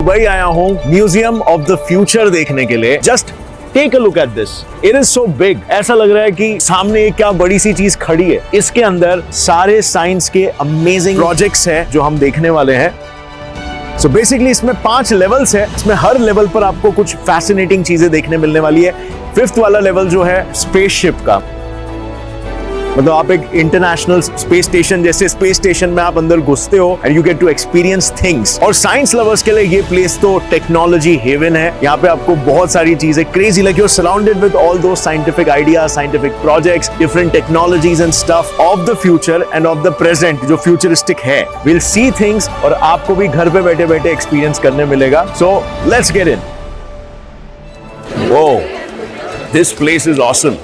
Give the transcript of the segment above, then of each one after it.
भाई आया हूँ म्यूजियम ऑफ द फ्यूचर देखने के लिए। Just take a look at this, it is so big. ऐसा लग रहा है कि सामने एक क्या बड़ी सी चीज खड़ी है। इसके अंदर सारे साइंस के अमेजिंग प्रोजेक्ट्स हैं जो हम देखने वाले हैं। सो बेसिकली इसमें 5 लेवल्स है। इसमें हर लेवल पर आपको कुछ फैसिनेटिंग चीजें देखने मिलने वाली है। 5th वाला लेवल जो है स्पेसशिप का, मतलब आप एक इंटरनेशनल स्पेस स्टेशन जैसे स्पेस स्टेशन में आप अंदर घुसते हो and you get to experience things. और साइंस लवर्स के लिए ये प्लेस तो टेक्नोलॉजी हेवन है। यहाँ पे आपको बहुत सारी चीजें crazy, like you are surrounded with all those scientific ideas, scientific projects, different technologies and stuff of the future and of the present जो फ्यूचरिस्टिक है। विल सी थिंग्स और आपको भी घर पे बैठे बैठे एक्सपीरियंस करने मिलेगा। So let's get in. Whoa, this place is awesome.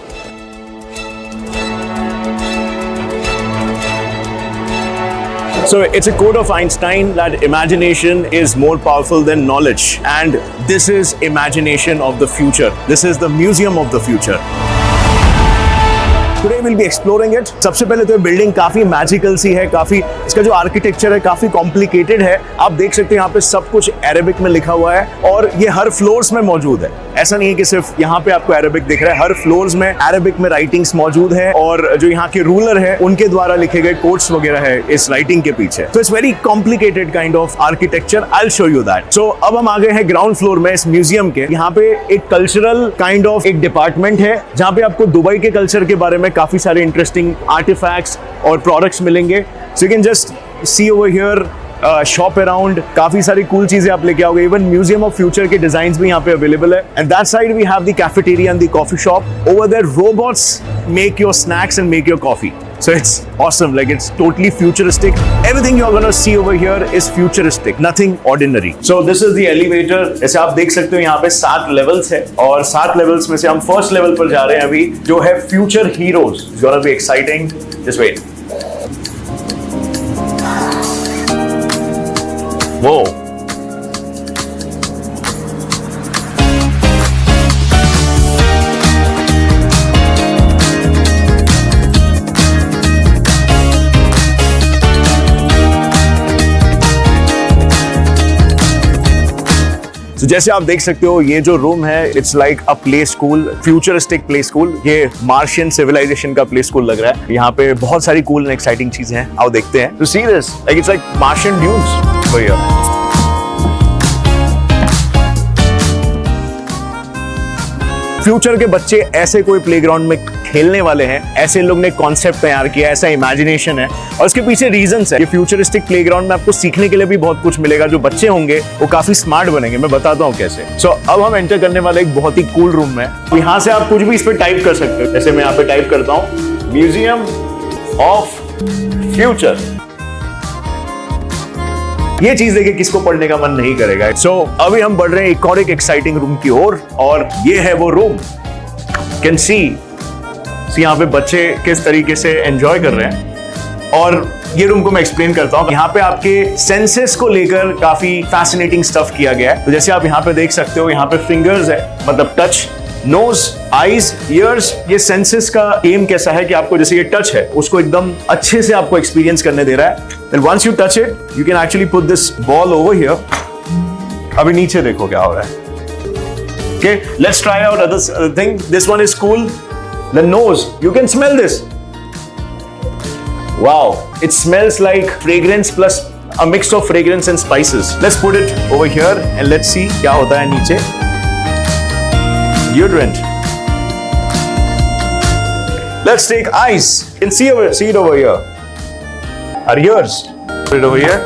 So it's a quote of Einstein that imagination is more powerful than knowledge, and this is imagination of the future. This is the museum of the future. Today we'll be exploring it. सबसे पहले तो ये building काफी magical सी है, काफी इसका जो architecture है काफी कॉम्प्लिकेटेड है। आप देख सकते हैं यहाँ पे सब कुछ अरेबिक में लिखा हुआ है और ये हर फ्लोर्स में मौजूद है। ऐसा नहीं है कि सिर्फ यहाँ पे आपको अरेबिक दिख रहा है, हर फ्लोर्स में अरेबिक में राइटिंग्स मौजूद है और जो यहाँ के रूलर है उनके द्वारा लिखे गए कोट्स वगैरह है इस राइटिंग के पीछे। तो it's very complicated kind of architecture. I will show you that. So अब हम आ गए हैं ग्राउंड फ्लोर में इस म्यूजियम के। यहाँ पे एक कल्चरल काइंड ऑफ एक डिपार्टमेंट है जहाँ पे आपको दुबई के कल्चर के बारे में काफी सारे इंटरेस्टिंग आर्टिफैक्ट्स और प्रोडक्ट्स मिलेंगे। So you can just see over here, shop around, काफी सारी कूल चीजें आप लेके आओगे। इवन म्यूजियम ऑफ फ्यूचर के डिजाइन्स भी यहाँ पे अवेलेबल है। And that side we have the cafeteria and the coffee shop. Over there robots make your snacks and make your coffee. So it's awesome, like it's totally futuristic. Everything you're gonna see over here is futuristic, nothing ordinary. So this is the elevator. जैसे आप देख सकते हो यहाँ पे 7 levels है और 7 levels में से हम first level पर जा रहे हैं अभी, जो है future heroes. It's gonna be exciting. Just wait. Whoa. तो जैसे आप देख सकते हो ये जो रूम है it's like a play school, futuristic play school. ये मार्शियन सिविलाइजेशन का प्ले स्कूल लग रहा है। यहाँ पे बहुत सारी कूल एंड एक्साइटिंग चीजें हैं, आओ देखते हैं। To see this, like it's like Martian dunes over here. Future के बच्चे ऐसे कोई प्लेग्राउंड में खेलने वाले हैं, ऐसे लोग ने कॉन्सेप्ट तैयार किया, ऐसा इमेजिनेशन है और इसके पीछे रीजंस है। ये फ्यूचरिस्टिक प्लेग्राउंड में आपको सीखने के लिए भी बहुत कुछ मिलेगा। जो बच्चे होंगे वो काफी स्मार्ट बनेंगे, मैं बताता हूँ कैसे। सो अब हम एंटर करने वाले एक बहुत ही कूल रूम में। यहाँ से आप कुछ भी इस पे टाइप कर सकते हो। जैसे मैं यहाँ पे टाइप करता हूँ म्यूजियम ऑफ फ्यूचर। ये चीज देखिए किसको पढ़ने का मन नहीं करेगा। सो अभी हम बढ़ रहे हैं एक और एक एक्साइटिंग रूम की ओर और ये है वो रूम। कैन सी यहाँ पे बच्चे किस तरीके से एंजॉय कर रहे हैं और ये रूम को मैं एक्सप्लेन करता हूँ। यहाँ पे आपके सेंसेस को लेकर काफी फैसिनेटिंग स्टफ किया गया है। तो जैसे आप यहाँ पे देख सकते हो, यहाँ पे फिंगर्स है, मतलब टच, नोज, आईज, ईयर्स। ये सेंसेस का एम कैसा है कि आपको जैसे ये टच है उसको एकदम अच्छे से आपको एक्सपीरियंस करने दे रहा है। Then once you touch it, you can actually put this ball over here. अभी नीचे देखो क्या हो रहा है। Okay, let's try out other thing. This one is cool. The nose. You can smell this. Wow, it smells like fragrance plus a mix of fragrance and spices. Let's put it over here and let's see क्या होता है नीचे. Deodorant. Let's take eyes. You can see it over here. Are yours? Put it over here.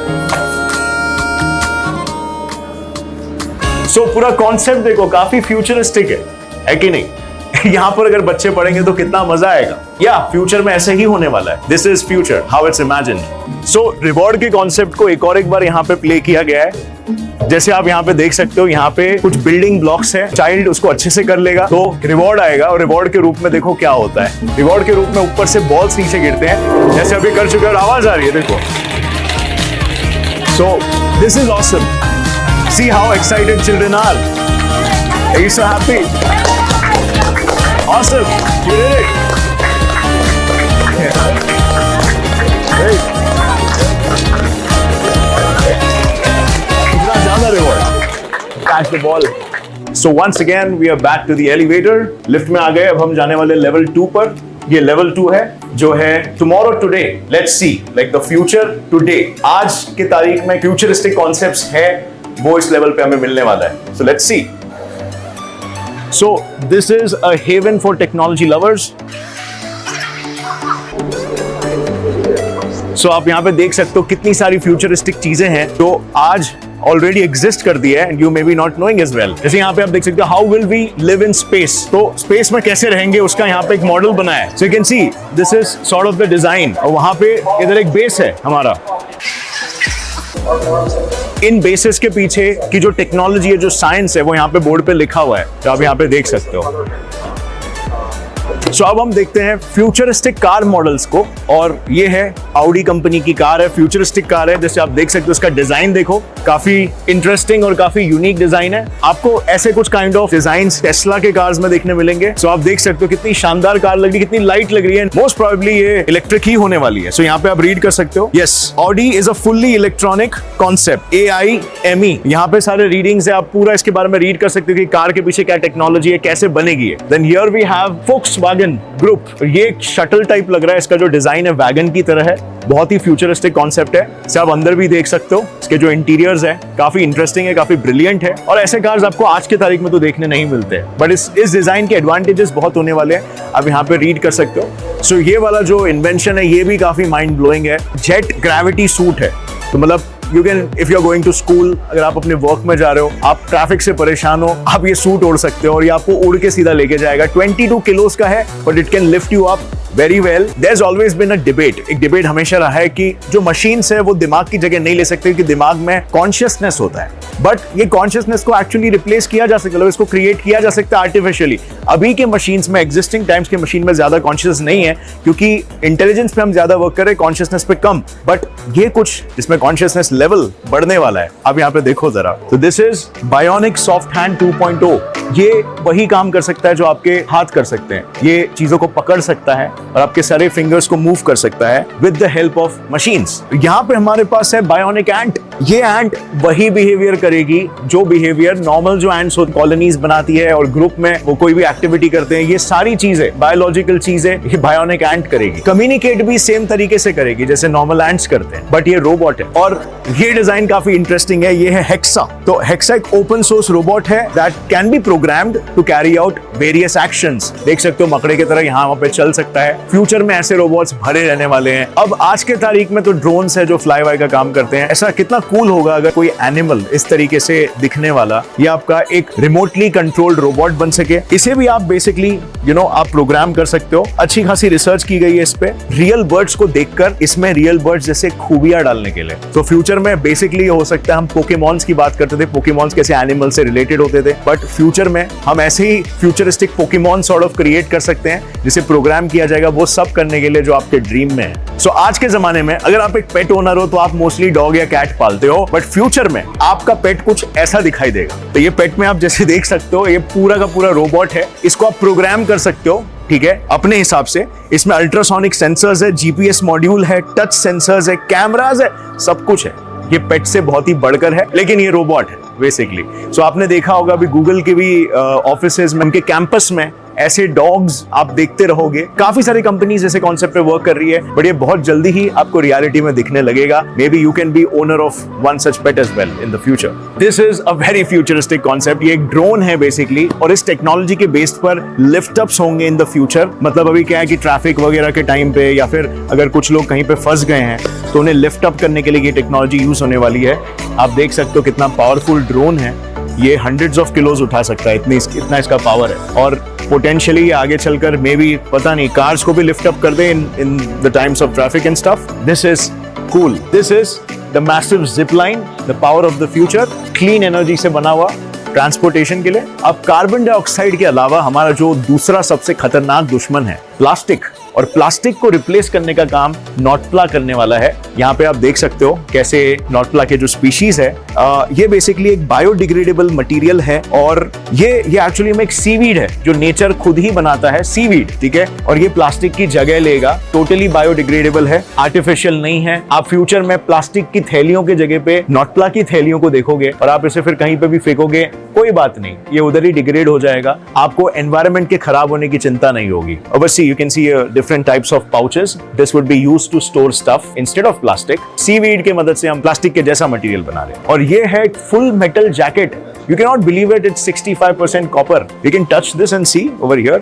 So पूरा concept देखो काफी futuristic है कि नहीं? यहाँ पर अगर बच्चे पढ़ेंगे तो कितना मजा आएगा। या फ्यूचर में ऐसे ही होने वाला है। This is future, how it's imagined. So reward के कॉन्सेप्ट को एक बार यहाँ पे प्ले किया गया है। जैसे आप यहाँ पे देख सकते हो, यहाँ पे कुछ बिल्डिंग ब्लॉक्स है। चाइल्ड उसको अच्छे से कर लेगा तो रिवॉर्ड आएगा और रिवॉर्ड के रूप में देखो क्या होता है। रिवॉर्ड के रूप में ऊपर से बॉल्स नीचे गिरते हैं, जैसे अभी कर चुके और आवाज आ रही है देखो। So this is awesome. See how excited children are. Are you so happy? Awesome, you did it. कितना ज्यादा reward. catch the ball. So once again we are back to the elevator. Lift में आ गए, अब हम जाने वाले level 2 पर। ये लेवल 2 है जो है tomorrow today, let's see, like the future today. आज की तारीख में फ्यूचरिस्टिक कॉन्सेप्ट्स है वो इस लेवल पे हमें मिलने वाला है। So let's see. So this is a haven for technology lovers. So आप यहाँ पे देख सकते हो कितनी सारी फ्यूचरिस्टिक चीजें हैं जो आज ऑलरेडी एग्जिस्ट कर दी है, and you may be not knowing as well. जैसे यहाँ पे आप देख सकते हो how will we live in space, तो स्पेस में कैसे रहेंगे उसका यहाँ पे एक मॉडल बना है। So you can see this is sort of the design, और वहां पे इधर एक बेस है हमारा। इन बेसिस के पीछे की जो टेक्नोलॉजी है, जो साइंस है, वो यहाँ पे बोर्ड पे लिखा हुआ है, तो आप यहाँ पे देख सकते हो। सो अब हम देखते हैं फ्यूचरिस्टिक कार मॉडल्स को, और ये है ऑडी कंपनी की कार है, फ्यूचरिस्टिक कार है। जैसे आप देख सकते हो इसका डिजाइन देखो, काफी इंटरेस्टिंग और काफी यूनिक डिजाइन है। आपको ऐसे कुछ काइंड ऑफ डिजाइन्स टेस्ला के कार्स में देखने मिलेंगे। सो आप देख सकते हो कितनी शानदार कार लग रही है, कितनी लाइट लग रही है। मोस्ट प्रोबेबली ये इलेक्ट्रिक ही होने वाली है। सो यहाँ पे आप रीड कर सकते हो, yes, Audi is a fully electronic concept, AIME। यहाँ पे सारे रीडिंग्स है, आप पूरा इसके बारे में रीड कर सकते हो कि कार के पीछे क्या टेक्नोलॉजी है, कैसे बनेगी है। Then here we have Volkswagen group. ये एक शटल टाइप लग रहा है, इसका जो डिजाइन है वैगन की तरह है, बहुत ही फ्यूचरिस्टिक कॉन्सेप्ट है। इसे आप अंदर भी देख सकते हो, इसके जो इंटीरियर्स है काफी इंटरेस्टिंग है, काफी ब्रिलियंट है, और ऐसे कार्स आपको आज के तारीख में तो देखने नहीं मिलते, बट इस डिजाइन के एडवांटेजेस बहुत होने वाले हैं। आप यहाँ पे रीड कर सकते हो। सो ये वाला जो इन्वेंशन है ये भी काफी माइंड ब्लोइंग है। जेट ग्रेविटी सूट है, तो मतलब you can, if you are going to school, अगर आप अपने वर्क में जा रहे हो, आप ट्रैफिक से परेशान हो, आप ये सूट ओढ़ सकते हो और ये आपको उड़ के सीधा लेके जाएगा। 22 किलोस का है, but it can lift you up very well. There always bin a debate, एक डिबेट हमेशा रहा है कि जो मशीन्स है वो दिमाग की जगह नहीं ले सकते, क्योंकि दिमाग में कॉन्शियसनेस होता है, बट ये कॉन्शियसनेस को एक्चुअली रिप्लेस किया जा सकता है, इसको क्रिएट किया जा सकता है आर्टिफिशियली। अभी के मशीन्स में, एग्जिस्टिंग टाइम्स के मशीन में ज्यादा कॉन्शियस नहीं है, क्योंकि इंटेलिजेंस पे हम ज्यादा वर्क कर रहे हैं, कॉन्शियसनेस पे कम। बट ये कुछ जिसमें कॉन्शियसनेस लेवल बढ़ने वाला है। अब यहाँ पे देखो जरा, तो this is bionic soft hand 2.0। ये वही काम कर सकता है जो आपके हाथ कर सकते हैं। ये चीजों को पकड़ सकता है और आपके सारे फिंगर्स को मूव कर सकता है with the help of machines. यहाँ पे हमारे पास है बायोनिक एंट। ये एंट वही बिहेवियर करेगी जो बिहेवियर नॉर्मल जो एंट्स कॉलोनीज बनाती है और ग्रुप में वो कोई भी एक्टिविटी करते हैं, ये सारी चीजें, बायोलॉजिकल चीजें, ये बायोनिक एंट करेगी। कम्युनिकेट भी सेम तरीके से करेगी जैसे नॉर्मल एंट्स करते हैं, बट ये रोबोट है। और ये डिजाइन काफी इंटरेस्टिंग है। ये है हेक्सा। तो हेक्सा एक ओपन सोर्स रोबोट है that can be programmed to carry out various actions. देख सकते हो मकड़े की तरह यहाँ वहाँ पे चल सकता है। फ्यूचर में ऐसे रोबोट्स भरे रहने वाले हैं। अब आज के तारीख में तो ड्रोन्स है जो फ्लाई बाय का काम करते हैं। ऐसा कितना कूल होगा अगर कोई एनिमल इस तरीके से दिखने वाला ये आपका एक रिमोटली कंट्रोल्ड रोबोट बन सके। इसे भी आप बेसिकली आप प्रोग्राम कर सकते हो। अच्छी खासी रिसर्च की गई है इस पे, रियल बर्ड्स को देखकर इसमें रियल बर्ड्स जैसे खूबियां डालने के लिए। तो फ्यूचर में बेसिकली हो सकता है, हम पोकेमॉन्स की बात करते थे, पोकेमॉन्स कैसे एनिमल से रिलेटेड होते थे, बट फ्यूचर में हम ऐसे ही futuristic Pokemon sort of create कर सकते हैं जिसे प्रोग्राम किया जाएगा वो सब करने के लिए जो आपके ड्रीम में है। सो आज के जमाने में अगर आप एक पेट ओनर हो तो आप मोस्टली डॉग या कैट पालते हो, बट फ्यूचर में आपका पेट कुछ ऐसा दिखाई देगा। तो ये पेट में आप जैसे देख सकते हो, ये पूरा का पूरा रोबोट है। इसको आप प्रोग्राम कर सकते हो, ठीक है, अपने हिसाब से। इसमें अल्ट्रासोनिक सेंसर्स है, जीपीएस मॉड्यूल है, टच सेंसर्स है, कैमरास है, सब कुछ है। ये पेट से बहुत ही बढ़कर है, लेकिन ये रोबोट है बेसिकली। सो आपने देखा होगा अभी गूगल के भी ऑफिसेज में, उनके कैंपस में ऐसे डॉग्स आप देखते रहोगे। काफी सारी कंपनीज ऐसे कॉन्सेप्ट पे वर्क कर रही है, बट ये बहुत जल्दी ही आपको रियलिटी में दिखने लगेगा। Maybe you can be owner of one such pet as well in the future. This is a very futuristic concept. ये एक ड्रोन है बेसिकली, और इस टेक्नोलॉजी के बेस पर लिफ्ट अप्स होंगे इन द फ्यूचर। मतलब अभी क्या है कि ट्रैफिक वगैरह के टाइम पे, या फिर अगर कुछ लोग कहीं पे फंस गए हैं तो उन्हें लिफ्ट अप करने के लिए ये टेक्नोलॉजी यूज होने वाली है। आप देख सकते हो कितना पावरफुल ड्रोन है। ये हंड्रेड्स ऑफ किलोज उठा सकता है, इतना इसका पावर है। और पोटेंशियली आगे चलकर मे बी, पता नहीं, कार्स को भी लिफ्ट अप कर दे in the times of traffic and stuff. This is cool. This is the massive zip line, the power of the future. Clean energy से बना हुआ ट्रांसपोर्टेशन के लिए। अब कार्बन डाइऑक्साइड के अलावा हमारा जो दूसरा सबसे खतरनाक दुश्मन है प्लास्टिक, और प्लास्टिक को रिप्लेस करने का काम नॉटप्ला करने वाला है। यहाँ पे आप देख सकते हो कैसे नॉटप्ला के जो स्पीशीज है, ये बेसिकली एक बायोडिग्रेडेबल मटेरियल है, और ये एक्चुअली में एक सीवीड है जो नेचर खुद ही बनाता है, सीवीड, ठीक है। और ये प्लास्टिक की जगह लेगा, टोटली बायोडिग्रेडेबल है, आर्टिफिशियल नहीं है। आप फ्यूचर में प्लास्टिक की थैलियों के जगह पे नॉटप्ला की थैलियों को देखोगे और आप इसे फिर कहीं पे भी फेंकोगे, कोई बात नहीं, ये उधर ही डिग्रेड हो जाएगा, आपको एनवायरनमेंट के खराब होने की चिंता नहीं होगी। Obviously you can see different types of pouches. This would be used to store stuff instead of plastic. Seaweed के मदद से हम प्लास्टिक के जैसा मटेरियल बना रहे हैं। और ये है full metal jacket. You cannot believe it, it's 65% copper. You can touch this and see over here.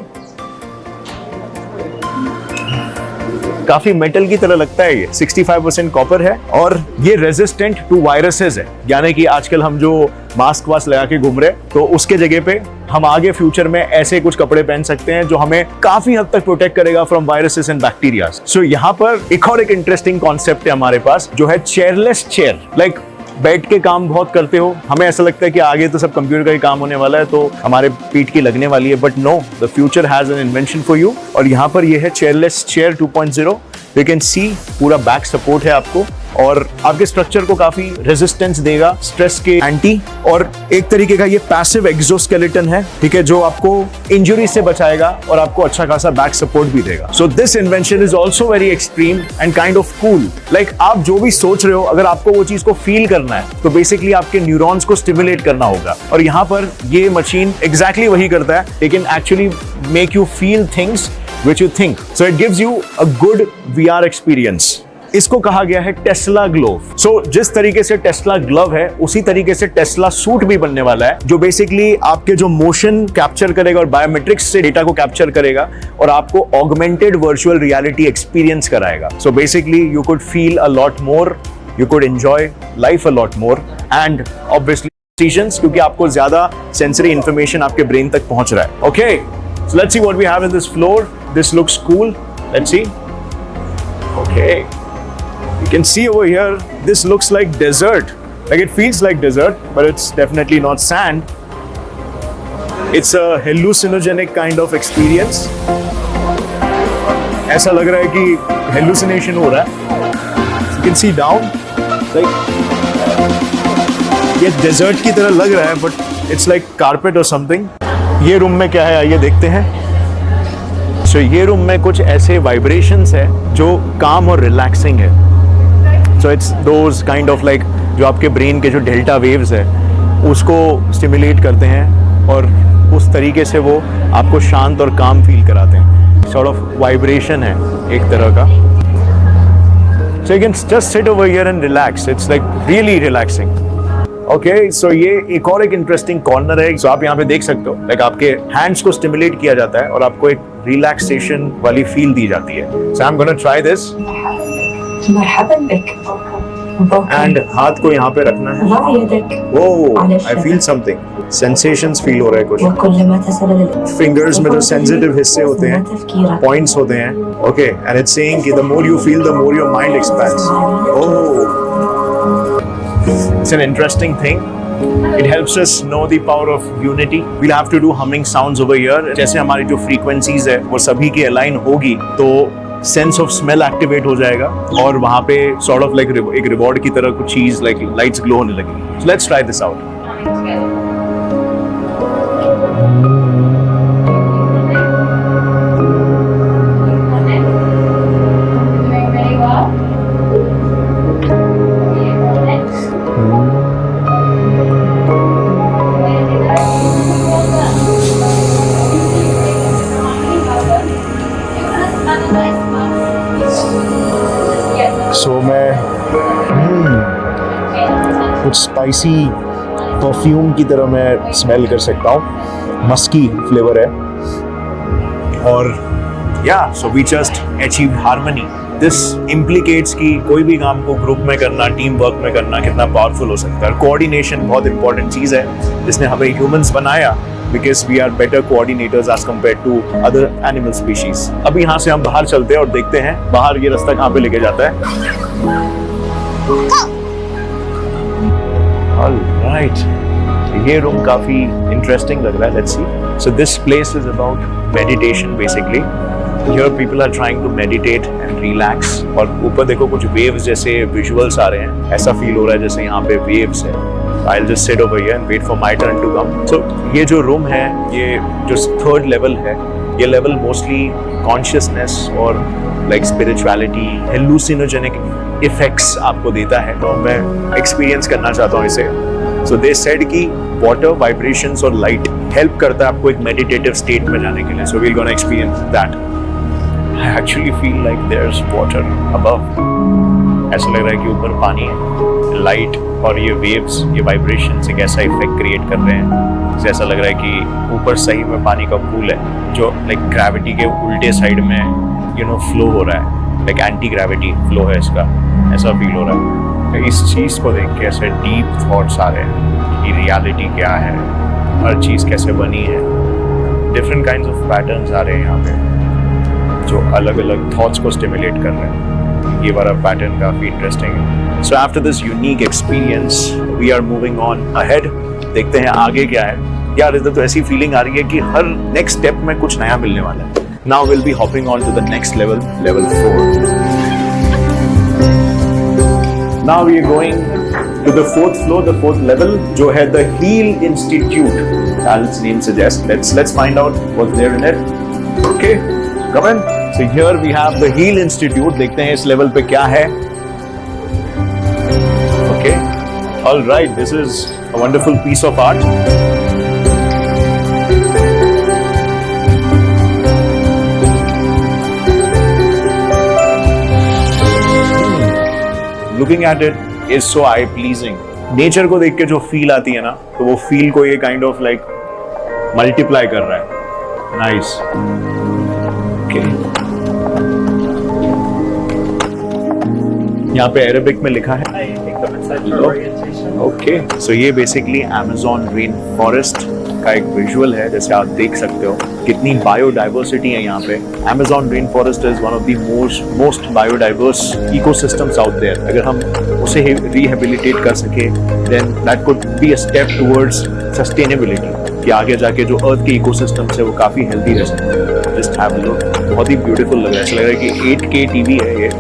काफी मेटल की तरह लगता है ये, 65% कॉपर है, और ये रेजिस्टेंट टू वायरसेस है। यानी कि आजकल हम जो मास्क वास्क लगा के घूम रहे हैं, तो उसके जगह पे हम आगे फ्यूचर में ऐसे कुछ कपड़े पहन सकते हैं जो हमें काफी हद तक प्रोटेक्ट करेगा फ्रॉम वायरसेस एंड बैक्टीरिया। सो यहाँ पर एक और एक इंटरेस्टिंग कॉन्सेप्ट है हमारे पास, जो है चेयरलेस चेयर। लाइक बैठ के काम बहुत करते हो, हमें ऐसा लगता है कि आगे तो सब कंप्यूटर का ही काम होने वाला है, तो हमारे पीठ की लगने वाली है, but no, the future has an invention for you. और यहाँ पर ये है chairless chair 2.0। You can see पूरा बैक सपोर्ट है आपको, और आपके स्ट्रक्चर को काफी रेजिस्टेंस देगा, स्ट्रेस के एंटी, और एक तरीके का ये पैसिव एक्सोस्केलेटन है, ठीक है, जो आपको इंजरी से बचाएगा और आपको अच्छा खासा बैक सपोर्ट भी देगा। So this invention is also very extreme and kind of cool. Like आप जो भी सोच रहे हो, अगर आपको वो चीज को फील करना है, तो बेसिकली आपके न्यूरॉन्स को स्टिमुलेट करना होगा, और यहाँ पर ये मशीन एग्जैक्टली वही करता है, लेकिन actually make you feel things which you think. So it gives you a good VR experience. इसको कहा गया है टेस्ला ग्लोव। सो जिस तरीके से टेस्ला ग्लव है, उसी तरीके से टेस्ला सूट भी बनने वाला है, जो बेसिकली आपके जो मोशन कैप्चर करेगा और बायोमेट्रिक्स से डेटा को कैप्चर करेगा और आपको ऑगमेंटेड वर्चुअल रियलिटी एक्सपीरियंस कराएगा। So basically you could feel a lot more, you could enjoy life a lot more, and obviously decisions, क्योंकि आपको ज्यादा सेंसरी इंफॉर्मेशन आपके ब्रेन तक पहुंच रहा है। Okay, so let's see what we have in this floor. This looks cool. Let's see. Okay. You can see over here, this looks like desert. Like it feels like desert, but it's definitely not sand. It's a hallucinogenic kind of experience. ऐसा लग रहा है कि hallucination हो रहा है. You can see down. Like ये desert की तरह लग रहा है, but it's like carpet or something. ये रूम में क्या है आइए देखते हैं। So, ये रूम में कुछ ऐसे वाइब्रेशंस है जो काम और रिलैक्सिंग है। So it's those kind of like जो आपके ब्रेन के जो डेल्टा वेव्स है उसको स्टिमुलेट करते हैं, और उस तरीके से वो आपको शांत और काम फील कराते हैं। सॉर्ट ऑफ वाइब्रेशन है एक तरह का। So you can just sit over here and relax. It's like really relaxing. Okay, so ये एक और एक इंटरेस्टिंग कॉर्नर है। सो आप यहाँ पे देख सकते हो, लाइक आपके हैंड्स को स्टिमुलेट किया जाता है और आपको एक रिलैक्सेशन वाली फील दी जाती है। So I am gonna try this. मरहबन बिक। एंड हाथ को यहाँ पे रखना है। Oh, I feel something, sensations feel हो रहा है कुछ। फिंगर्स में जो सेंसिटिव हिस्से होते हैं, पॉइंट्स होते हैं। ओके, एंड इट्स सेइंग कि the more you feel the more your mind expands. Oh, it's an interesting thing. It helps us know the power of unity. We'll have to do humming sounds over here. जैसे हमारी जो frequencies है वो सभी की align होगी, तो sense of smell activate हो जाएगा, और वहाँ पे sort of like एक reward की तरह कुछ चीज like lights glow होने लगेगी. So let's try this out. सो मैं कुछ स्पाइसी परफ्यूम की तरह मैं स्मेल कर सकता हूँ, मस्की फ्लेवर है, और या so we just achieve harmony. This implicates कि कोई भी काम को ग्रुप में करना, टीम वर्क में करना कितना पावरफुल हो सकता है। कोऑर्डिनेशन बहुत इंपॉर्टेंट चीज़ है जिसने हमें ह्यूमंस बनाया, because we are better coordinators as compared to other animal species. अब यहाँ से हम बाहर चलते हैं और देखते हैं बाहर ये रास्ता कहाँ पे लेके जाता है। All right, ये रूम काफी इंटरेस्टिंग लग रहा है। Let's see. So this place is about meditation basically. Here people are trying to meditate and relax. और ऊपर देखो कुछ waves जैसे visuals आ रहे हैं, ऐसा feel हो रहा है जैसे यहाँ पे waves है. I'll just sit over here and wait for my turn to come. So ये जो room है, ये जो third level है, ये level mostly consciousness और like spirituality, hallucinogenic effects आपको देता है. तो मैं experience करना चाहता हूँ इसे. So they said कि water, vibrations और light help करता है आपको एक meditative state में जाने के लिए. So we're gonna experience that. I actually feel like there's water above. ऐसा लग रहा है कि ऊपर पानी है, लाइट और ये वेव्स, ये वाइब्रेशंस एक ऐसा इफेक्ट क्रिएट कर रहे हैं जैसा लग रहा है कि ऊपर सही में पानी का पूल है जो लाइक ग्रेविटी के उल्टे साइड में फ्लो हो रहा है, लाइक एंटी ग्रेविटी फ्लो है इसका, ऐसा फील हो रहा है. इस चीज़ को देख के ऐसे डीप थॉट्स आ रहे हैं कि रियलिटी क्या है, हर चीज़ कैसे बनी है. डिफरेंट काइंड्स ऑफ पैटर्न्स आ रहे हैं यहाँ पे जो अलग अलग थॉट्स को स्टिमुलेट कर रहे हैं. ये वाला पैटर्न काफी इंटरेस्टिंग है. So after this unique experience we are moving on ahead. देखते हैं आगे क्या है. यार इधर तो ऐसी फीलिंग आ रही है कि हर नेक्स्ट स्टेप में कुछ नया मिलने वाला है. Now will be hopping on to the next level, level 4. Now we are going to the fourth floor, the fourth level जो है the heal institute. as its name suggests. Let's find out what's there in it. Okay, come in. So here we have the Heal Institute. देखते हैं इस level पे क्या है. Okay, all right. This is a wonderful piece of art. Looking at it is so eye pleasing. Nature को देख के जो फील आती है ना, तो वो फील को ये काइंड ऑफ लाइक मल्टीप्लाई कर रहा है. नाइस. ओके, यहाँ पे अरेबिक में लिखा है. ओके, सो ये बेसिकली अमेज़न रेन फॉरेस्ट का एक विजुअल है. जैसे आप देख सकते हो कितनी बायोडाइवर्सिटी है यहाँ पे. Amazon rain forest is one of the most biodiverse ecosystems out there. अगर हम उसे रिहेबिलिटेट कर सके then that could be a step towards sustainability, कि आगे जाके जो अर्थ के इकोसिस्टम्स है वो काफी हेल्दी रह सकते. Just have a look. बहुत ही ब्यूटीफुल लग रहा है. ऐसा लग रहा है कि 8K टीवी है ये.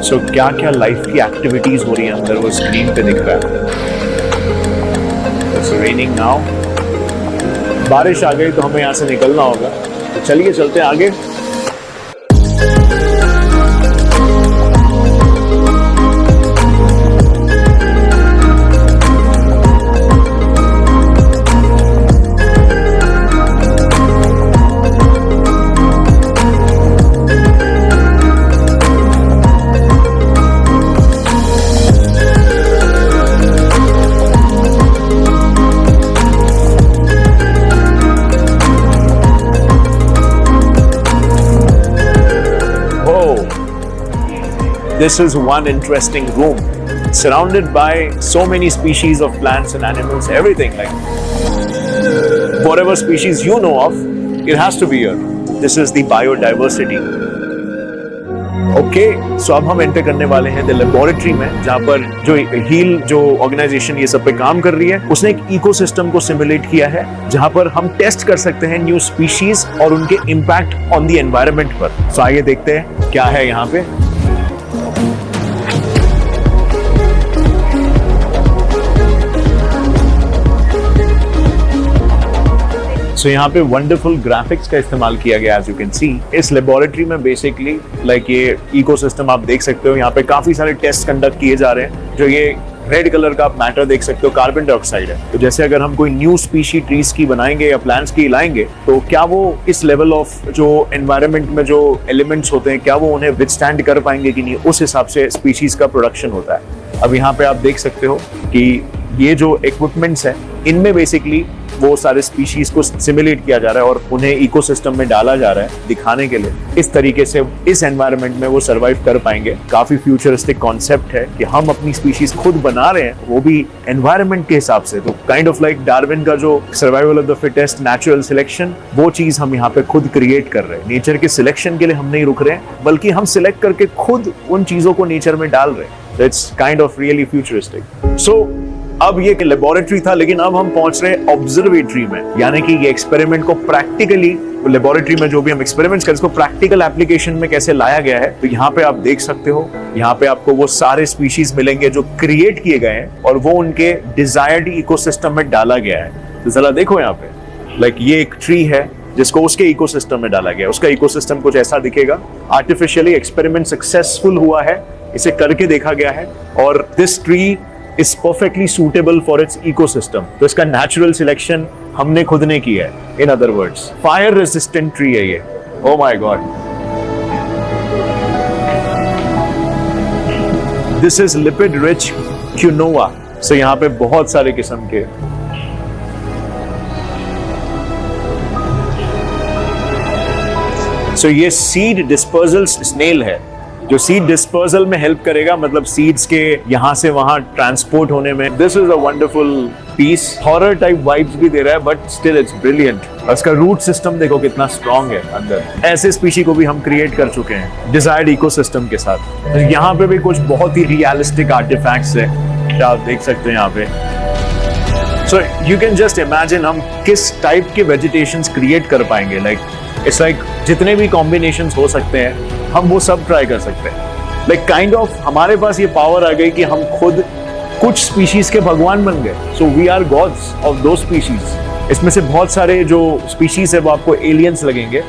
सो क्या क्या लाइफ की एक्टिविटीज हो रही है अंदर वो स्क्रीन पे दिख रहा है. It's raining now. बारिश आ गई तो हमें यहाँ से निकलना होगा. तो चलिए चलते हैं आगे. This is one interesting room, surrounded by so many species of plants and animals, everything like whatever species you know of, it has to be here. This is the biodiversity. Okay, so अब हम enter करने वाले हैं the laboratory में, जहाँ पर जो heal जो ऑर्गेनाइजेशन ये सब पे काम कर रही है उसने एक इकोसिस्टम को सिमुलेट किया है जहाँ पर हम टेस्ट कर सकते हैं न्यू स्पीशीज और उनके इम्पैक्ट ऑन द एनवायरनमेंट पर. सो आइए देखते हैं क्या है यहाँ पे. So, यहाँ पे वंडरफुल ग्राफिक्स का इस्तेमाल किया गया. एज यू कैन सी इस लेबोरेटरी में बेसिकली लाइक ये इकोसिस्टम आप देख सकते हो. यहाँ पे काफी सारे टेस्ट कंडक्ट किए जा रहे हैं. जो ये रेड कलर का मैटर देख सकते हो कार्बन डाइऑक्साइड है. तो जैसे अगर हम कोई न्यू स्पीशी ट्रीज की बनाएंगे या प्लांट्स की लाएंगे तो क्या वो इस लेवल ऑफ जो एनवायरनमेंट में जो एलिमेंट्स होते हैं क्या वो उन्हें विथस्टैंड कर पाएंगे कि नहीं, उस हिसाब से स्पीशीज का प्रोडक्शन होता है. अब यहाँ पे आप देख सकते हो कि ये जो इक्विपमेंट्स है इनमें बेसिकली वो सारे स्पीशीज को सिमुलेट किया जा रहा है और उन्हें इकोसिस्टम में डाला जा रहा है दिखाने के लिए इस तरीके से इस एनवायरनमेंट में वो सरवाइव कर पाएंगे. काफी फ्यूचरिस्टिक कॉन्सेप्ट है कि हम अपनी स्पीशीज खुद बना रहे हैं, वो भी एनवायरनमेंट के हिसाब से. तो काइंड ऑफ लाइक डार्विन का जो survival of the fittest, natural selection, वो चीज हम यहाँ पे खुद क्रिएट कर रहे हैं. नेचर के सिलेक्शन के लिए हम नहीं रुक रहे हैं बल्कि हम सिलेक्ट करके खुद उन चीजों को नेचर में डाल रहे हैं. It's kind of really futuristic. So अब ये लेबोरेटरी था, लेकिन अब हम पहुंच रहे हैं ऑब्जर्वेटरी में, यानी कि ये एक्सपेरिमेंट को प्रैक्टिकली, लेबोरेटरी में जो भी हम एक्सपेरिमेंट्स करें, इसको प्रैक्टिकल एप्लीकेशन में कैसे लाया गया है। तो यहाँ पे आप देख सकते हो, यहाँ पे आपको वो सारे स्पीशीज मिलेंगे जो क्रिएट किए गए हैं और वो उनके डिजायर्ड इकोसिस्टम में डाला गया है। तो जरा देखो यहाँ पे, लाइक ये एक ट्री है जिसको उसके इकोसिस्टम में डाला गया है। उसका इकोसिस्टम कुछ ऐसा दिखेगा। आर्टिफिशियली एक्सपेरिमेंट सक्सेसफुल हुआ है, इसे करके देखा गया है, और this tree is perfectly suitable for its ecosystem. तो इसका नेचुरल सिलेक्शन हमने खुद ने किया है। In other words, fire resistant tree है ये। Oh my God, this is lipid rich quinoa. So यहाँ पे बहुत सारे किस्म के, सो ये सीड डिस्पर्सल स्नेल है जो सीड डिस्पर्सल में हेल्प करेगा, मतलब सीड्स के यहां से वहां ट्रांसपोर्ट होने में। This is a wonderful piece. Horror type vibes भी दे रहा है, बट स्टिल इट्स ब्रिलियंट। इसका रूट सिस्टम देखो कितना स्ट्रांग है अंदर। ऐसे स्पीशी को भी हम क्रिएट कर चुके हैं डिजायर्ड इकोसिस्टम के साथ। यहाँ पे भी कुछ बहुत ही रियलिस्टिक आर्टिफैक्ट्स है, आप देख सकते हैं यहाँ पे। सो यू कैन जस्ट इमेजिन हम किस टाइप के वेजिटेशंस क्रिएट कर पाएंगे। लाइक इट्स लाइक जितने भी कॉम्बिनेशंस हो सकते हैं हम वो सब ट्राई कर सकते हैं। लाइक काइंड ऑफ हमारे पास ये पावर आ गई कि हम खुद कुछ स्पीशीज के भगवान बन गए। So we are gods of those species. इसमें से बहुत सारे जो स्पीशीज है वो आपको एलियंस लगेंगे,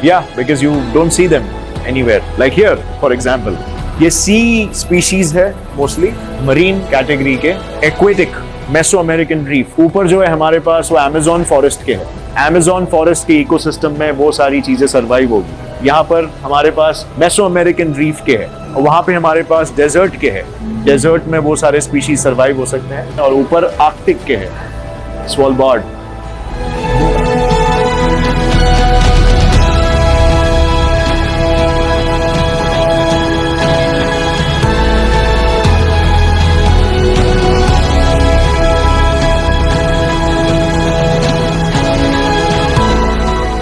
या because you don't see them anywhere. Like here for example, ये सी स्पीशीज है, मोस्टली मरीन कैटेगरी के। एक्वेटिक मेसो अमेरिकन रीफ, ऊपर जो है हमारे पास वो अमेज़न फॉरेस्ट के है। अमेज़न फॉरेस्ट के इकोसिस्टम में वो सारी चीजें सर्वाइव होगी। यहाँ पर हमारे पास मेसो अमेरिकन रीफ के है, और वहां पे हमारे पास डेजर्ट के है। डेजर्ट में वो सारे स्पीशीज सर्वाइव हो सकते हैं। और ऊपर आर्कटिक के है, Svalbard.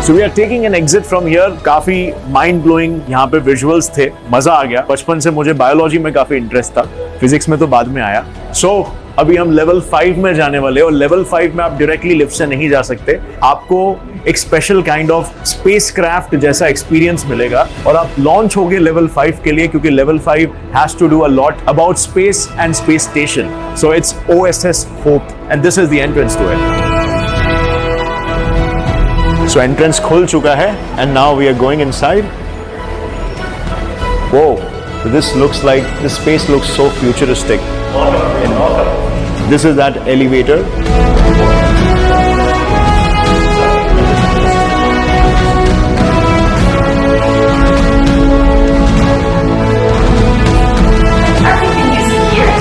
So we are taking an exit from here. काफी माइंड ब्लोइंग यहाँ पे विजुअल्स थे, मजा आ गया। बचपन से मुझे बायोलॉजी में काफी इंटरेस्ट था, फिजिक्स में तो बाद में आया। सो अभी हम लेवल 5 में जाने वाले, और लेवल 5 में आप डायरेक्टली लिफ्ट से नहीं जा सकते। आपको एक special kind of space craft जैसा एक्सपीरियंस मिलेगा, और आप लॉन्च होगे लेवल 5 के लिए, क्योंकि level 5 has to do a lot about space and space station. So it's OSS hope, and this is the entrance to it. So entrance खुल चुका है, and now we are going inside. Whoa, this looks like, this space looks so futuristic. And this is that elevator. Everything you see here,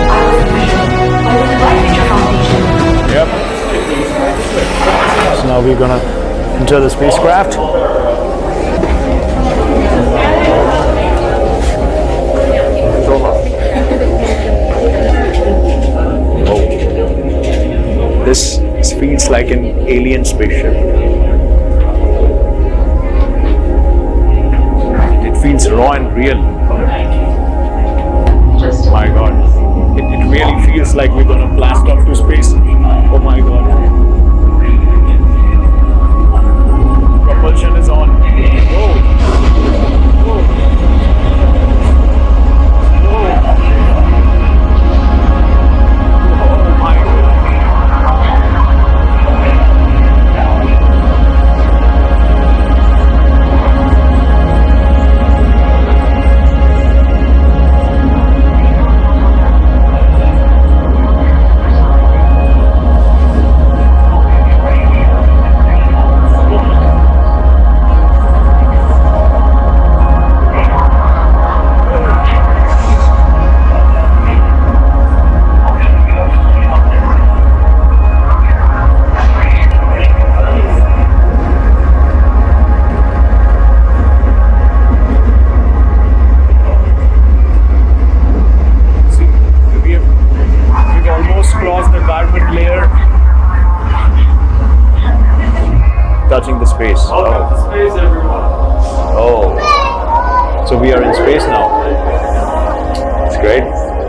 I was official by the Life Future Foundation. Yep. So now we're gonna enter the spacecraft. Oh. This feels like an alien spaceship. It feels raw and real. My God. It really feels like we're gonna blast off to space. Oh my God. Propulsion is on. Whoa. Whoa. Whoa. Oh my God. Touching the space. Welcome to space, everyone. Oh. So we are in space now. It's great.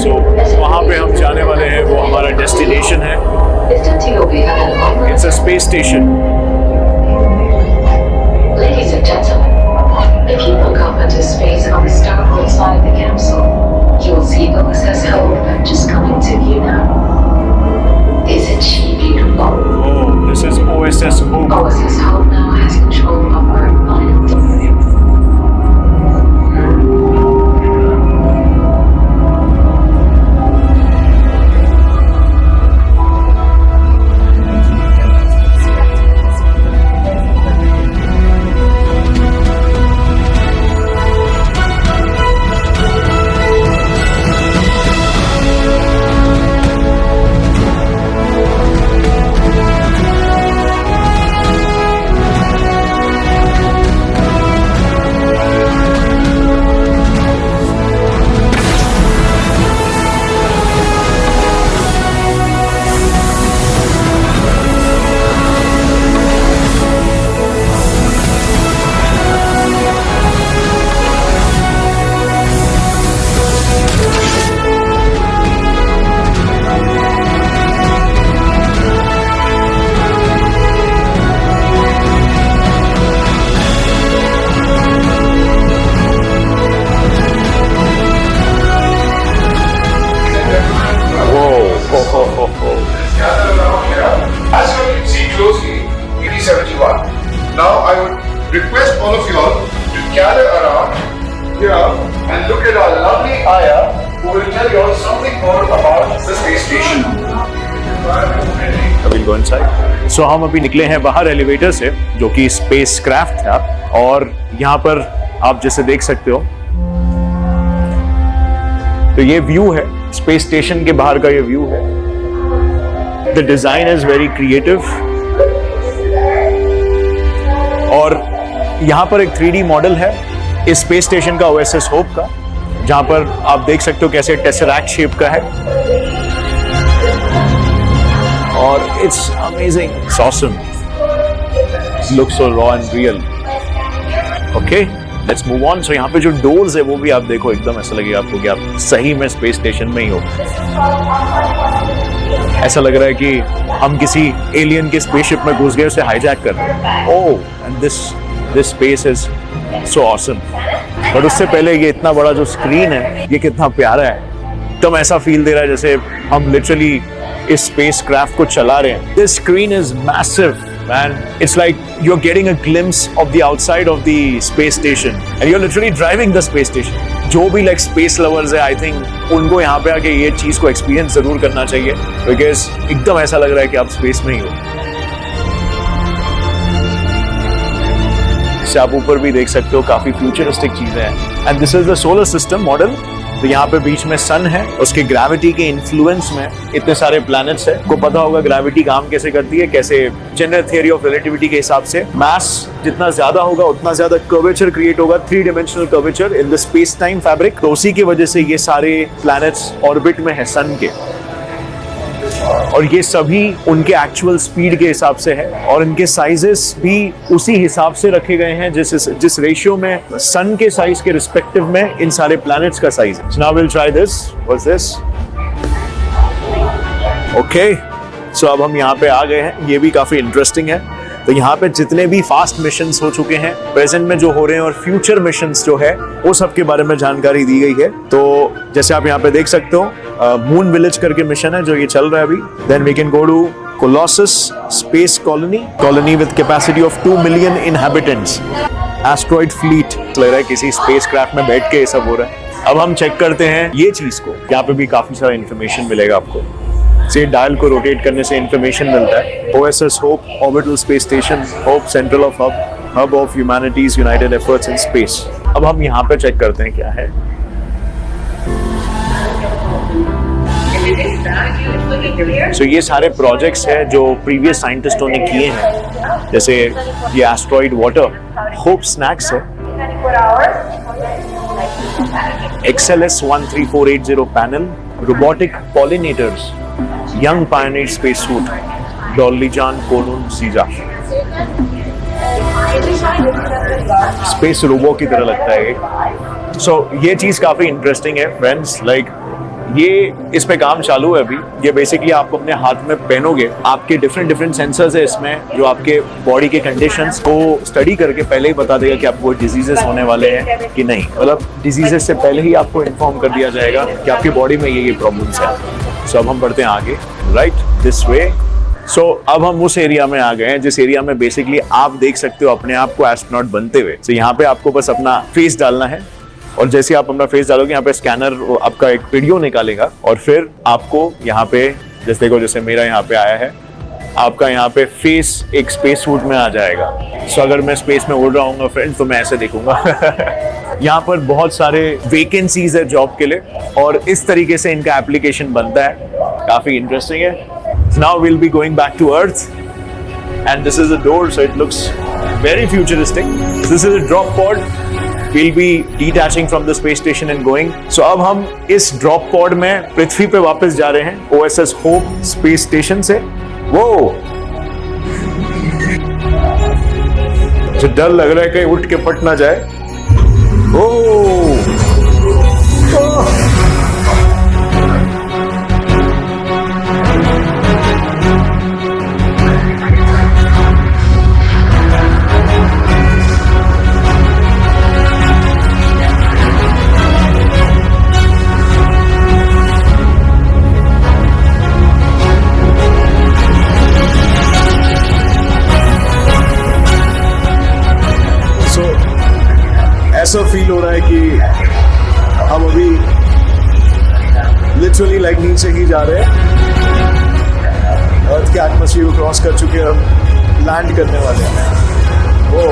So, वहाँ पे हम जाने वाले हैं, वो हमारा destination है. It's a space station. Ladies and gentlemen, if you look up into space on the starboard side of the capsule, you will see OSS Hope just coming to view now. Isn't she beautiful? Oh, this is OSS Hope. OSS Hope now has control of Earth planet. As you can see closely, ED-71. Now I would request all of you all to gather around here and look at our lovely Aya, who will tell you all something more about the space station. We'll go inside. So हम अभी निकले हैं बाहर elevator से, जो कि space craft था, और यहाँ पर आप जैसे देख सकते हो, तो ये व्यू है स्पेस स्टेशन के बाहर का, ये व्यू है. The design is very creative. और यहाँ पर एक 3D मॉडल है इस स्पेस स्टेशन का, OSS होप का, जहाँ पर आप देख सकते हो कैसे टेसरैक्ट शेप का है. और it's amazing, it's awesome. It looks so raw and real. Okay, let's move on. So यहाँ पे जो डोर्स है वो भी आप देखो, एकदम ऐसा लगेगा आपको कि आप सही में स्पेस स्टेशन में ही हो. ऐसा लग रहा है कि हम किसी एलियन के स्पेसशिप में घुस गए, उसे हाईजैक कर रहे हैं. Oh, and this space is so awesome. But उससे पहले ये इतना बड़ा जो स्क्रीन है, ये कितना प्यारा है. एकदम ऐसा फील दे रहा है जैसे हम लिटरली इस स्पेस क्राफ्ट को चला रहे हैं. This screen is massive, man. It's like you're getting a glimpse of the outside of the space station and you're literally driving the space station. जो भी like space lovers है, I think उनको यहाँ पे आके ये चीज को experience जरूर करना चाहिए, because एकदम ऐसा लग रहा है कि आप स्पेस में ही हो. इससे आप ऊपर भी देख सकते हो, काफी फ्यूचरिस्टिक चीजें हैं. And this is the solar system model. तो यहाँ पे बीच में सन है, उसके ग्रेविटी के इन्फ्लुएंस में इतने सारे प्लैनेट्स है. को पता होगा ग्रेविटी काम कैसे करती है, कैसे जनरल थियरी ऑफ रिलेटिविटी के हिसाब से मास जितना ज्यादा होगा उतना ज्यादा कर्वेचर क्रिएट होगा, 3 dimensional curvature in the space time fabric. तो उसी की वजह से ये सारे प्लैनेट्स ऑर्बिट में है सन के, और ये सभी उनके एक्चुअल स्पीड के हिसाब से है, और इनके साइजेस भी उसी हिसाब से रखे गए हैं जिस रेशियो में सन के साइज के रिस्पेक्टिव में इन सारे प्लैनेट्स का साइज है. Now will try this. What's this? Okay, so अब हम यहाँ पे आ गए हैं. ये भी काफी इंटरेस्टिंग है. तो यहाँ पे जितने भी फास्ट मिशंस हो चुके हैं, प्रेजेंट में जो हो रहे हैं, और फ्यूचर मिशंस जो है, वो सब के बारे में जानकारी दी गई है. तो जैसे आप यहाँ पे देख सकते हो, मून विलेज करके मिशन है जो ये चल रहा है अभी. Then we can go to Colossus space colony with capacity of 2 million inhabitants. Asteroid fleet. लग रहा है किसी स्पेस क्राफ्ट में बैठ के ये सब हो रहा है. अब हम चेक करते हैं ये चीज को. यहाँ पे भी काफी सारा इंफॉर्मेशन मिलेगा आपको. से डायल को रोटेट करने से इंफॉर्मेशन मिलता है. OSS hope orbital space station, hope central of hub of humanities United efforts in space. अब हम यहाँ पे चेक करते हैं क्या है. So ये सारे प्रोजेक्ट्स हैं जो प्रीवियस साइंटिस्टों ने किए हैं, जैसे ये एस्ट्रॉइड वाटर, होप स्नैक्स है, XLS 13480 panel, robotic pollinators, young pioneer space suit, डॉलीजान कोनुन सीजा. स्पेस रोबो की तरह लगता है. सो ये चीज काफी इंटरेस्टिंग है फ्रेंड्स, लाइक ये इस पे काम चालू है अभी। ये बेसिकली आप अपने हाथ में पहनोगे, आपके डिफरेंट सेंसर्स है इसमें जो आपके बॉडी के कंडीशंस को स्टडी करके पहले ही बता देगा कि आपको डिजीजेस होने वाले हैं कि नहीं। मतलब डिजीजेस से पहले ही आपको इन्फॉर्म कर दिया जाएगा कि आपकी बॉडी में ये प्रॉब्लम्स है। सो अब हम बढ़ते हैं आगे, राइट दिस वे। सो अब हम उस एरिया में आ गए हैं जिस एरिया में बेसिकली आप देख सकते हो अपने आप को एस्ट्रोनॉट बनते हुए। सो यहाँ पे आपको बस अपना फेस डालना है और जैसे आप अपना फेस डालोगे यहाँ पे स्कैनर आपका एक वीडियो निकालेगा और फिर आपको यहाँ पे जैसे देखो, जैसे मेरा यहाँ पे आया है, आपका यहाँ पे फेस एक स्पेस सूट में आ जाएगा। सो अगर मैं स्पेस में उड़ रहा हूँ फ्रेंड्स तो मैं ऐसे देखूंगा। यहाँ पर बहुत सारे वैकेंसीज है जॉब के लिए और इस तरीके से इनका एप्लीकेशन बनता है, काफी इंटरेस्टिंग है। Now we'll be going back to Earth and this is a door, so it looks very futuristic. This is a drop pod. We'll be detaching from the space station and going. So अब हम इस drop pod में पृथ्वी पे वापस जा रहे हैं OSS Hope space station से। वो जो डर लग रहा है कहीं उठ के पट ना जाए। ऐसा फील हो रहा है कि हम अभी लिटरली लाइक नीचे ही जा रहे हैं, अर्थ के एटमॉस्फेयर को क्रॉस कर चुके हैं, हम लैंड करने वाले हैं। वो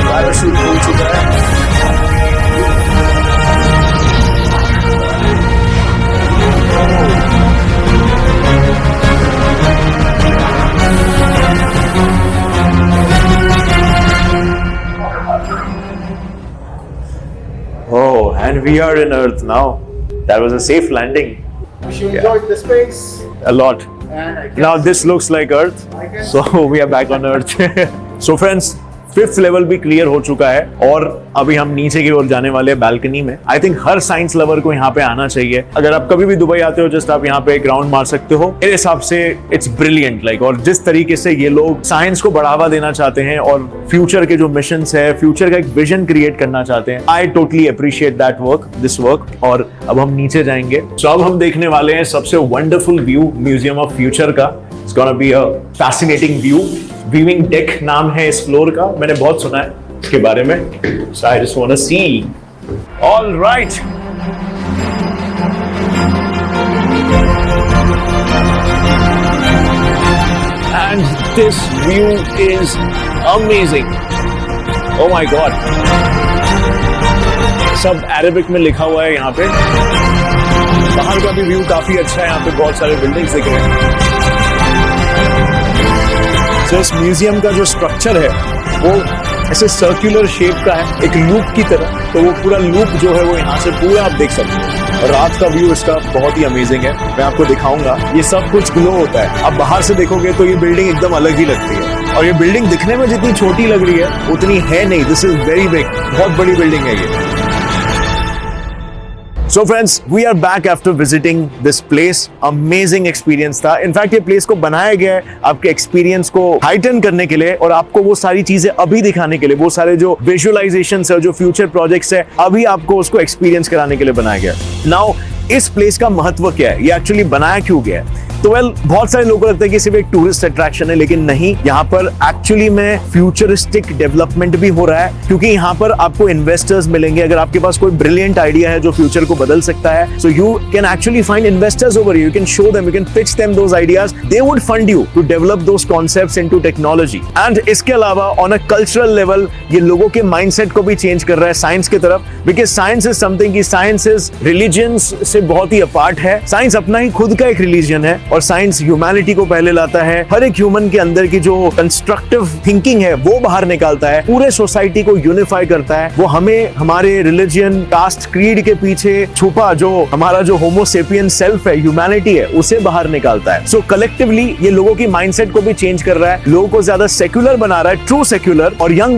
पैराशूट खुल चुका है। Oh, and we are in Earth now. That was a safe landing. Wish you enjoyed the space. A lot. And I guess Now this looks like Earth. I guess- So we are back on Earth. So friends, 5th level भी clear हो चुका है और अभी हम नीचे की ओर जाने वाले हैं बालकनी में। I think her science lover को यहाँ पे आना चाहिए। अगर आप कभी भी दुबई आते हो जस्ट आप यहाँ पे एक राउंड मार सकते हो। मेरे हिसाब से इट्स ब्रिलियंट लाइक, और जिस तरीके से ये लोग साइंस को बढ़ावा देना चाहते हैं और फ्यूचर के जो मिशंस है, फ्यूचर का एक विजन क्रिएट करना चाहते हैं, I totally appreciate that work, this work. और अब हम नीचे जाएंगे। सो अब हम देखने वाले हैं सबसे wonderful view museum of future का। It's gonna be a fascinating view. Viewing deck नाम है इस फ्लोर का, मैंने बहुत सुना है इसके बारे में। So I just want to see. All right. And this view is amazing. Oh my God. सब अरेबिक में लिखा हुआ है यहाँ पे। बाहर का भी व्यू काफी अच्छा है, यहाँ पे बहुत सारे बिल्डिंग्स दिख रहे हैं। So, इस म्यूजियम का जो स्ट्रक्चर है वो ऐसे सर्कुलर शेप का है, एक लूप की तरह। तो वो पूरा लूप जो है वो यहाँ से पूरा आप देख सकते हैं और रात का व्यू इसका बहुत ही अमेजिंग है। मैं आपको दिखाऊंगा। ये सब कुछ ग्लो होता है। आप बाहर से देखोगे तो ये बिल्डिंग एकदम अलग ही लगती है और ये बिल्डिंग दिखने में जितनी छोटी लग रही है उतनी है नहीं। दिस इज वेरी बिग, बहुत बड़ी बिल्डिंग है ये। So friends, we are back after visiting this place. Amazing experience था। इनफैक्ट ये प्लेस को बनाया गया है आपके एक्सपीरियंस को हाइटन करने के लिए और आपको वो सारी चीजें अभी दिखाने के लिए, वो सारे जो विजुअलाइजेशंस है, जो फ्यूचर प्रोजेक्ट्स है, अभी आपको उसको एक्सपीरियंस कराने के लिए बनाया गया है। नाउ इस प्लेस का महत्व क्या है, ये एक्चुअली बनाया क्यों गया है? तो बहुत सारे लोगों को लगता है कि सिर्फ एक टूरिस्ट अट्रैक्शन है, लेकिन नहीं, यहाँ पर एक्चुअली में फ्यूचरिस्टिक डेवलपमेंट भी हो रहा है क्योंकि यहाँ पर आपको इन्वेस्टर्स मिलेंगे। अगर आपके पास कोई ब्रिलियंट आइडिया है जो फ्यूचर को बदल सकता है, so you can actually find investors over you can show them, you can pitch them those ideas, they would fund you to develop those concepts into technology. And इसके अलावा on a cultural level ये लोगों के mindset को भी change कर रहा है साइंस की तरफ, बिकॉज साइंस इज समथिंग की साइंस इज रिलीजियंस से बहुत ही अपार्ट है। साइंस अपना ही खुद का एक रिलीजन है और साइंस ह्यूमैनिटी को पहले लाता है। हर एक ह्यूमन के अंदर की जो कंस्ट्रक्टिव थिंकिंग है वो बाहर निकालता है, पूरे सोसाइटी को यूनिफाई करता है। वो हमें हमारे रिलीजन, कास्ट, क्रीड के पीछे छुपा जो हमारा जो होमो सेपियन सेल्फ है, ह्यूमैनिटी है, उसे बाहर निकालता है। सो कलेक्टिवली ये लोगों की माइंडसेट को भी चेंज कर रहा है, लोगों को ज्यादा सेक्युलर बना रहा है, ट्रू सेक्युलर, और यंग